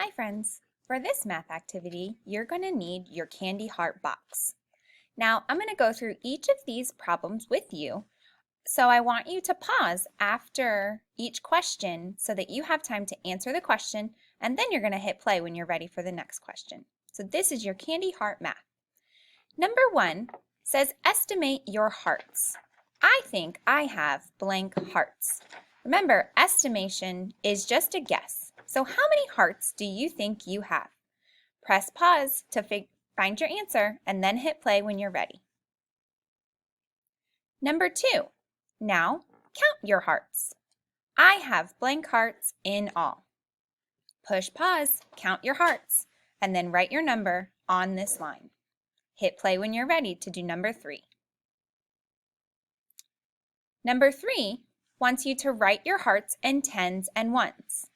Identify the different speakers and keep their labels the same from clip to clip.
Speaker 1: Hi friends! For this math activity, you're going to need your candy heart box. Now, I'm going to go through each of these problems with you, so I want you to pause after each question so that you have time to answer the question, and then you're going to hit play when you're ready for the next question. So this is your candy heart math. Number 1 says estimate your hearts. I think I have blank hearts. Remember, estimation is just a guess. So how many hearts do you think you have? Press pause to find your answer and then hit play when you're ready. Number 2, now count your hearts. I have blank hearts in all. Push pause, count your hearts, and then write your number on this line. Hit play when you're ready to do number 3. Number 3 wants you to write your hearts in tens and ones.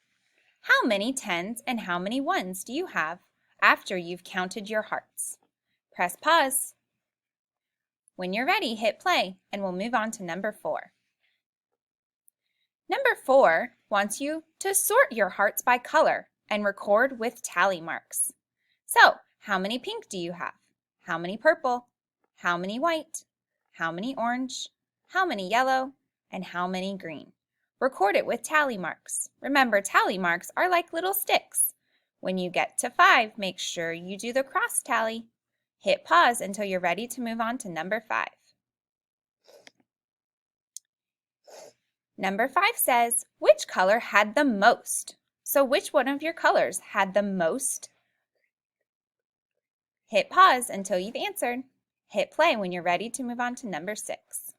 Speaker 1: How many tens and how many ones do you have after you've counted your hearts? Press pause. When you're ready, hit play, and we'll move on to number 4. Number 4 wants you to sort your hearts by color and record with tally marks. So, how many pink do you have? How many purple? How many white? How many orange? How many yellow? And how many green? Record it with tally marks. Remember, tally marks are like little sticks. When you get to 5, make sure you do the cross tally. Hit pause until you're ready to move on to number 5. Number 5 says, which color had the most? So which one of your colors had the most? Hit pause until you've answered. Hit play when you're ready to move on to number 6.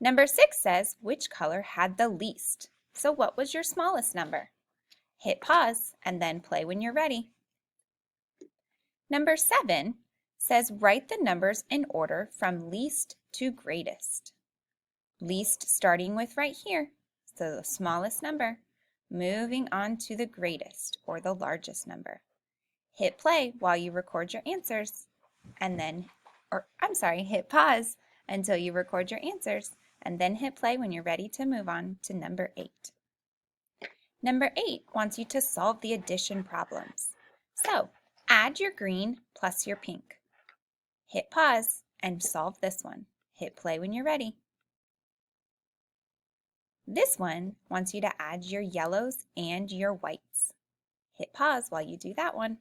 Speaker 1: Number 6 says, which color had the least? So what was your smallest number? Hit pause and then play when you're ready. Number 7 says, write the numbers in order from least to greatest. Least starting with right here, so the smallest number, moving on to the greatest or the largest number. Hit play while you record your answers and then, hit pause until you record your answers and then hit play when you're ready to move on to number 8. Number 8 wants you to solve the addition problems. So, add your green plus your pink. Hit pause and solve this one. Hit play when you're ready. This one wants you to add your yellows and your whites. Hit pause while you do that one.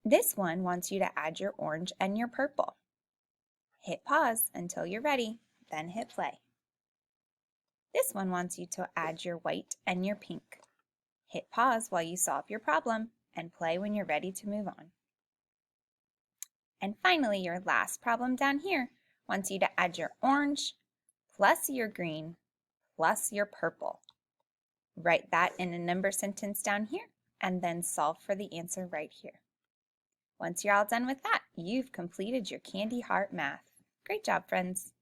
Speaker 1: This one wants you to add your orange and your purple. Hit pause until you're ready, then hit play. This one wants you to add your white and your pink. Hit pause while you solve your problem and play when you're ready to move on. And finally, your last problem down here wants you to add your orange plus your green plus your purple. Write that in a number sentence down here and then solve for the answer right here. Once you're all done with that, you've completed your candy heart math. Great job, friends.